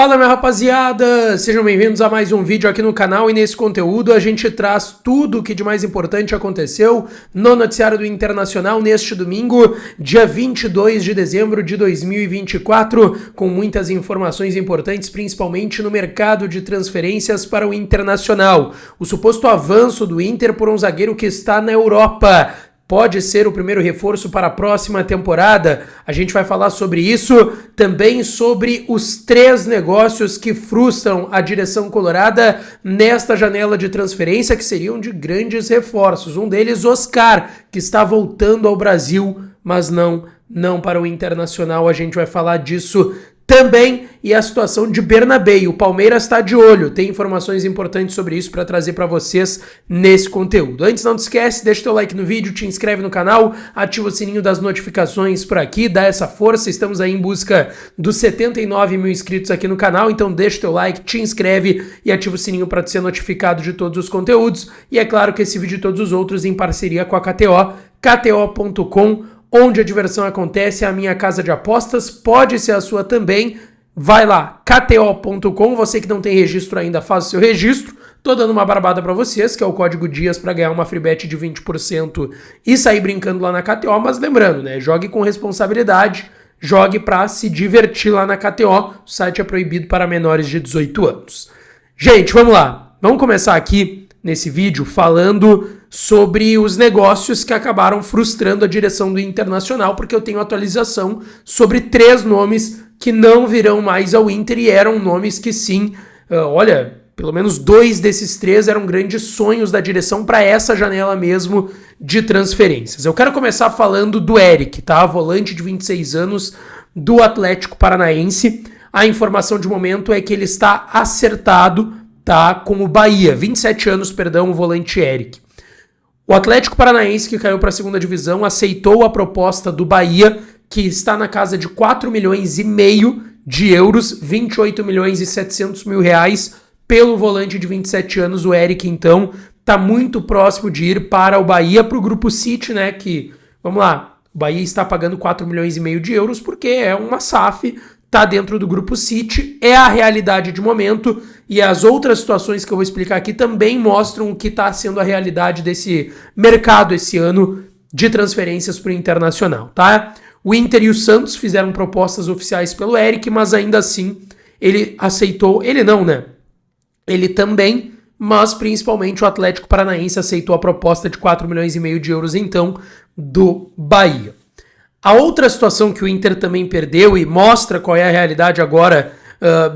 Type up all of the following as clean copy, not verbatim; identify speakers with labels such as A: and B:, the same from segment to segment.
A: Fala, minha rapaziada! Sejam bem-vindos a mais um vídeo aqui no canal e nesse conteúdo a gente traz tudo o que de mais importante aconteceu no noticiário do Internacional neste domingo, dia 22 de dezembro de 2024, com muitas informações importantes, principalmente no mercado de transferências para o Internacional. O suposto avanço do Inter por um zagueiro que está na Europa pode ser o primeiro reforço para a próxima temporada. A gente vai falar sobre isso, também sobre os 3 negócios que frustram a direção colorada nesta janela de transferência, que seriam de grandes reforços. Um deles, Oscar, que está voltando ao Brasil, mas não para o Internacional. A gente vai falar disso também, e a situação de Bernabé. O Palmeiras está de olho, tem informações importantes sobre isso para trazer para vocês nesse conteúdo. Antes, não te esquece, deixa teu like no vídeo, te inscreve no canal, ativa o sininho das notificações por aqui, dá essa força. Estamos aí em busca dos 79 mil inscritos aqui no canal, então deixa teu like, te inscreve e ativa o sininho para ser notificado de todos os conteúdos. E é claro que esse vídeo e todos os outros em parceria com a KTO, kto.com, onde a diversão acontece, é a minha casa de apostas, pode ser a sua também. Vai lá, kto.com, você que não tem registro ainda, faz o seu registro. Tô dando uma barbada pra vocês, que é o código DIAS para ganhar uma free bet de 20% e sair brincando lá na KTO, mas lembrando, né, jogue com responsabilidade, jogue pra se divertir lá na KTO, o site é proibido para menores de 18 anos. Gente, vamos lá, vamos começar aqui nesse vídeo falando sobre os negócios que acabaram frustrando a direção do Internacional, porque eu tenho atualização sobre 3 nomes que não virão mais ao Inter e eram nomes que sim, pelo menos 2 desses 3 eram grandes sonhos da direção para essa janela mesmo de transferências. Eu quero começar falando do Eric, tá? Volante de 26 anos do Atlético Paranaense. A informação de momento é que ele está acertado, tá, com o Bahia. 27 anos, perdão, o volante Eric. O Atlético Paranaense, que caiu para a segunda divisão, aceitou a proposta do Bahia, que está na casa de 4,5 milhões de euros, 28 milhões e 700 mil reais, pelo volante de 27 anos, o Eric. Então, está muito próximo de ir para o Bahia, para o Grupo City, né, que, vamos lá, o Bahia está pagando 4,5 milhões de euros, porque é uma SAF, está dentro do Grupo City, é a realidade de momento, e as outras situações que eu vou explicar aqui também mostram o que está sendo a realidade desse mercado esse ano de transferências para o Internacional, tá? O Inter e o Santos fizeram propostas oficiais pelo Eric, mas ainda assim ele aceitou, ele não, né? Ele também, mas principalmente o Atlético Paranaense aceitou a proposta de 4,5 milhões de euros, então, do Bahia. A outra situação que o Inter também perdeu e mostra qual é a realidade agora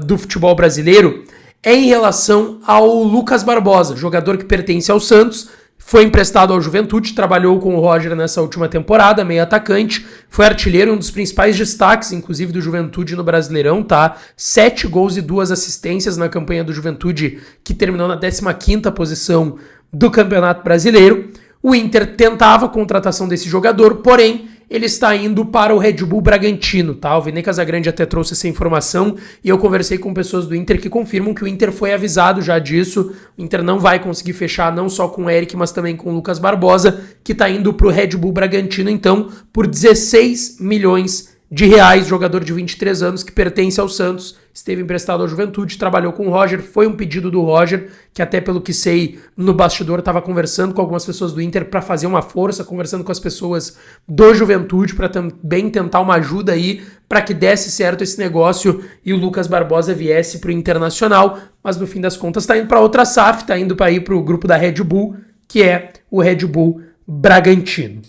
A: do futebol brasileiro é em relação ao Lucas Barbosa, jogador que pertence ao Santos, foi emprestado ao Juventude, trabalhou com o Roger nessa última temporada, meio atacante, foi artilheiro, um dos principais destaques, inclusive, do Juventude no Brasileirão, tá? 7 gols e 2 assistências na campanha do Juventude, que terminou na 15ª posição do Campeonato Brasileiro. O Inter tentava a contratação desse jogador, porém, ele está indo para o Red Bull Bragantino, tá? O Vini Casagrande até trouxe essa informação e eu conversei com pessoas do Inter que confirmam que o Inter foi avisado já disso. O Inter não vai conseguir fechar não só com o Eric, mas também com o Lucas Barbosa, que está indo para o Red Bull Bragantino, então, por 16 milhões de reais, jogador de 23 anos que pertence ao Santos, esteve emprestado ao Juventude, trabalhou com o Roger, foi um pedido do Roger, que até pelo que sei no bastidor estava conversando com algumas pessoas do Inter para fazer uma força, conversando com as pessoas do Juventude para também tentar uma ajuda aí para que desse certo esse negócio e o Lucas Barbosa viesse para o Internacional, mas no fim das contas está indo para outra SAF, está indo para ir para o grupo da Red Bull, que é o Red Bull Bragantino.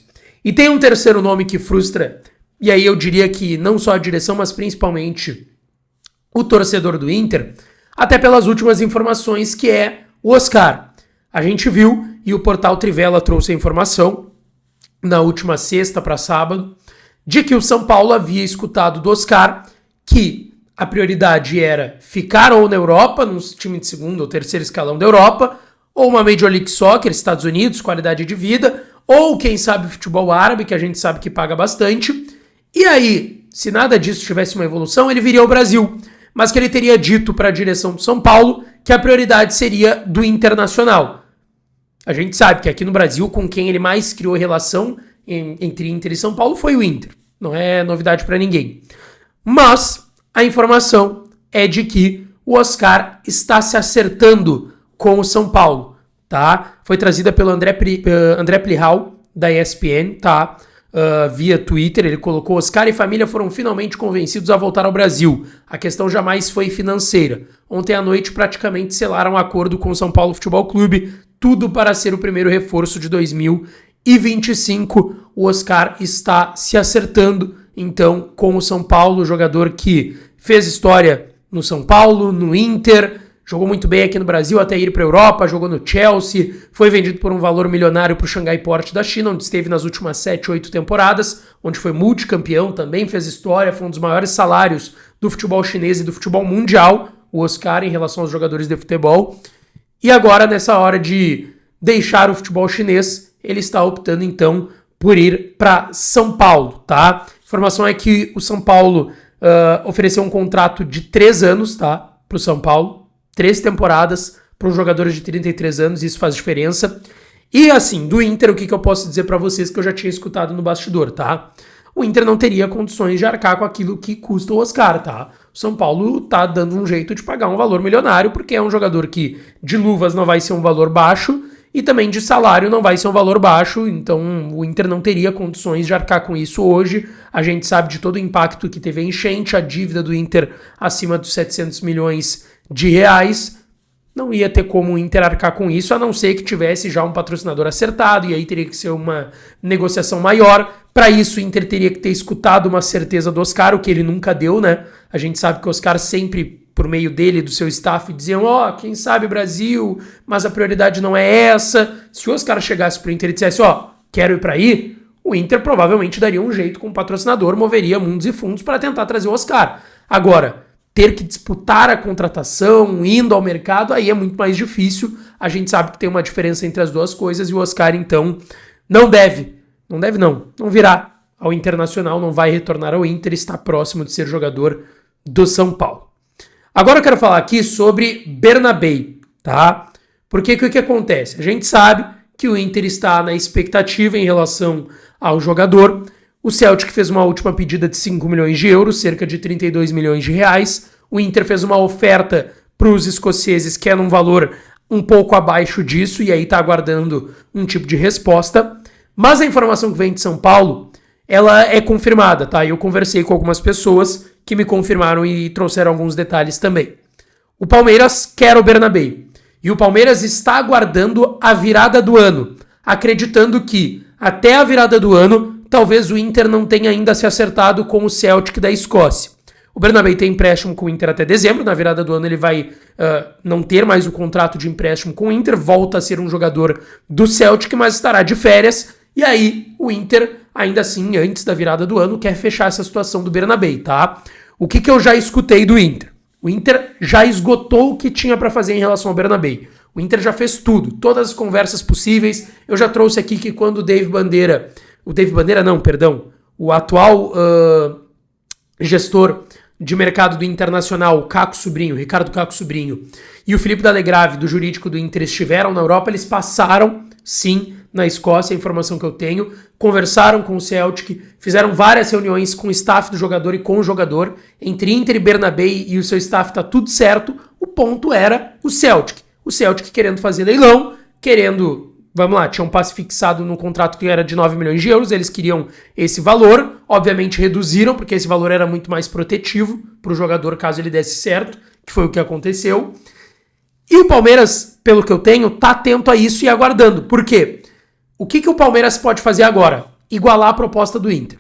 A: E tem um terceiro nome que frustra, e aí eu diria que não só a direção, mas principalmente o torcedor do Inter, até pelas últimas informações, que é o Oscar. A gente viu, e o portal Trivela trouxe a informação, na última sexta para sábado, de que o São Paulo havia escutado do Oscar que a prioridade era ficar ou na Europa, num time de segundo ou terceiro escalão da Europa, ou uma Major League Soccer, Estados Unidos, qualidade de vida, ou quem sabe futebol árabe, que a gente sabe que paga bastante. E aí, se nada disso tivesse uma evolução, ele viria ao Brasil, mas que ele teria dito para a direção do São Paulo que a prioridade seria do Internacional. A gente sabe que aqui no Brasil, com quem ele mais criou relação entre Inter e São Paulo foi o Inter. Não é novidade para ninguém. Mas a informação é de que o Oscar está se acertando com o São Paulo, tá? Foi trazida pelo André Plihal, da ESPN, tá? Via Twitter, ele colocou: Oscar e família foram finalmente convencidos a voltar ao Brasil. A questão jamais foi financeira. Ontem à noite praticamente selaram um acordo com o São Paulo Futebol Clube, tudo para ser o primeiro reforço de 2025. O Oscar está se acertando, então, com o São Paulo, jogador que fez história no São Paulo, no Inter, jogou muito bem aqui no Brasil até ir para a Europa, jogou no Chelsea, foi vendido por um valor milionário para o Xangai Port da China, onde esteve nas últimas 7, 8 temporadas, onde foi multicampeão, também fez história, foi um dos maiores salários do futebol chinês e do futebol mundial, o Oscar, em relação aos jogadores de futebol. E agora, nessa hora de deixar o futebol chinês, ele está optando, então, por ir para São Paulo, tá? A informação é que o São Paulo ofereceu um contrato de 3 anos, tá? Para o São Paulo. 3 temporadas para os jogadores de 33 anos, isso faz diferença. E assim, do Inter, o que eu posso dizer para vocês que eu já tinha escutado no bastidor, tá? O Inter não teria condições de arcar com aquilo que custa o Oscar, tá? O São Paulo tá dando um jeito de pagar um valor milionário, porque é um jogador que de luvas não vai ser um valor baixo e também de salário não vai ser um valor baixo, então o Inter não teria condições de arcar com isso hoje. A gente sabe de todo o impacto que teve a enchente, a dívida do Inter acima dos 700 milhões de reais, não ia ter como o Inter arcar com isso, a não ser que tivesse já um patrocinador acertado, e aí teria que ser uma negociação maior. Para isso, o Inter teria que ter escutado uma certeza do Oscar, o que ele nunca deu, né? A gente sabe que o Oscar sempre, por meio dele e do seu staff, diziam: quem sabe Brasil, mas a prioridade não é essa. Se o Oscar chegasse pro Inter e dissesse: quero ir para aí, o Inter provavelmente daria um jeito com o patrocinador, moveria mundos e fundos para tentar trazer o Oscar. Agora, ter que disputar a contratação, indo ao mercado, aí é muito mais difícil. A gente sabe que tem uma diferença entre as duas coisas e o Oscar, então, não virá ao Internacional, não vai retornar ao Inter, está próximo de ser jogador do São Paulo. Agora eu quero falar aqui sobre Bernabéi, tá? Porque o que acontece? A gente sabe que o Inter está na expectativa em relação ao jogador. O Celtic fez uma última pedida de 5 milhões de euros, cerca de 32 milhões de reais. O Inter fez uma oferta para os escoceses que é num valor um pouco abaixo disso, e aí está aguardando um tipo de resposta. Mas a informação que vem de São Paulo, ela é confirmada, tá? Eu conversei com algumas pessoas que me confirmaram e trouxeram alguns detalhes também. O Palmeiras quer o Bernabéi. E o Palmeiras está aguardando a virada do ano, acreditando que até a virada do ano talvez o Inter não tenha ainda se acertado com o Celtic da Escócia. O Bernabéi tem empréstimo com o Inter até dezembro, na virada do ano ele vai não ter mais o contrato de empréstimo com o Inter, volta a ser um jogador do Celtic, mas estará de férias, e aí o Inter, ainda assim, antes da virada do ano, quer fechar essa situação do Bernabéi, tá? O que eu já escutei do Inter? O Inter já esgotou o que tinha para fazer em relação ao Bernabéi. O Inter já fez tudo, todas as conversas possíveis. Eu já trouxe aqui que quando o atual gestor de mercado do Internacional, Ricardo Caco Sobrinho, e o Felipe D'Alegrave, do jurídico do Inter, estiveram na Europa, eles passaram, sim, na Escócia, a informação que eu tenho, conversaram com o Celtic, fizeram várias reuniões com o staff do jogador e com o jogador, entre Inter e Bernabéi e o seu staff tá tudo certo, o ponto era o Celtic. O Celtic querendo fazer leilão, tinha um passe fixado no contrato que era de 9 milhões de euros, eles queriam esse valor, obviamente reduziram, porque esse valor era muito mais protetivo para o jogador caso ele desse certo, que foi o que aconteceu. E o Palmeiras, pelo que eu tenho, tá atento a isso e aguardando. Por quê? O que o Palmeiras pode fazer agora? Igualar a proposta do Inter.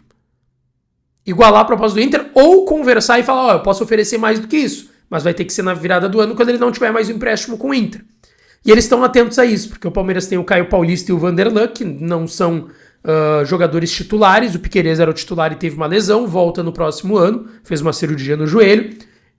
A: Ou conversar e falar, eu posso oferecer mais do que isso, mas vai ter que ser na virada do ano quando ele não tiver mais um empréstimo com o Inter. E eles estão atentos a isso, porque o Palmeiras tem o Caio Paulista e o Vanderlan, que não são jogadores titulares. O Piquerez era o titular e teve uma lesão, volta no próximo ano, fez uma cirurgia no joelho.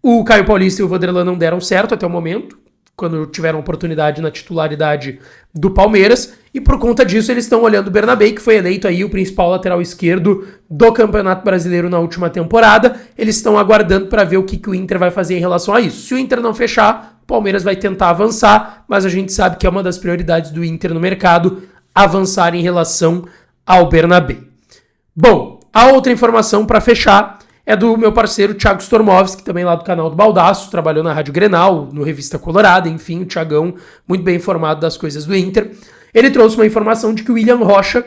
A: O Caio Paulista e o Vanderlan não deram certo até o momento, quando tiveram oportunidade na titularidade do Palmeiras, e por conta disso eles estão olhando o Bernabéi, que foi eleito aí o principal lateral esquerdo do Campeonato Brasileiro na última temporada. Eles estão aguardando para ver o que o Inter vai fazer em relação a isso. Se o Inter não fechar, o Palmeiras vai tentar avançar, mas a gente sabe que é uma das prioridades do Inter no mercado, avançar em relação ao Bernabéi. Bom, a outra informação para fechar é do meu parceiro Thiago Stormovski, também lá do canal do Baldaço, trabalhou na Rádio Grenal, no Revista Colorada, enfim, o Thiagão muito bem informado das coisas do Inter. Ele trouxe uma informação de que o William Rocha,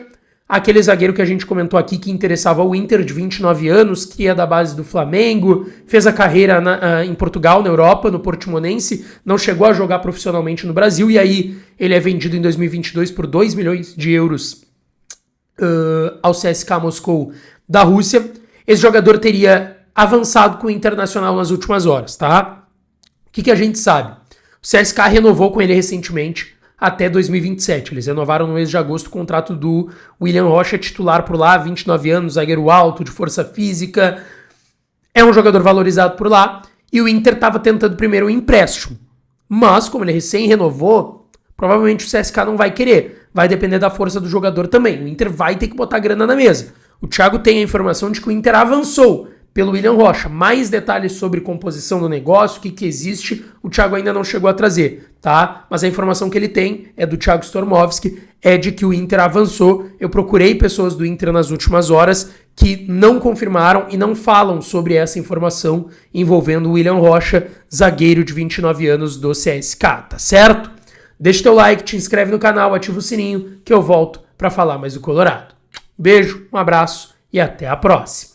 A: aquele zagueiro que a gente comentou aqui que interessava o Inter, de 29 anos, que é da base do Flamengo, fez a carreira em Portugal, na Europa, no Portimonense, não chegou a jogar profissionalmente no Brasil, e aí ele é vendido em 2022 por 2 milhões de euros ao CSKA Moscou da Rússia. Esse jogador teria avançado com o Internacional nas últimas horas, tá? O que a gente sabe? O CSKA renovou com ele recentemente até 2027. Eles renovaram no mês de agosto o contrato do William Rocha, titular por lá, 29 anos, zagueiro alto, de força física. É um jogador valorizado por lá. E o Inter estava tentando primeiro um empréstimo. Mas, como ele recém renovou, provavelmente o CSKA não vai querer. Vai depender da força do jogador também. O Inter vai ter que botar grana na mesa. O Thiago tem a informação de que o Inter avançou pelo William Rocha. Mais detalhes sobre composição do negócio, o que existe, o Thiago ainda não chegou a trazer, tá? Mas a informação que ele tem é do Thiago Stormovski, é de que o Inter avançou. Eu procurei pessoas do Inter nas últimas horas que não confirmaram e não falam sobre essa informação envolvendo o William Rocha, zagueiro de 29 anos do CSKA, tá certo? Deixa teu like, te inscreve no canal, ativa o sininho que eu volto para falar mais do Colorado. Beijo, um abraço e até a próxima.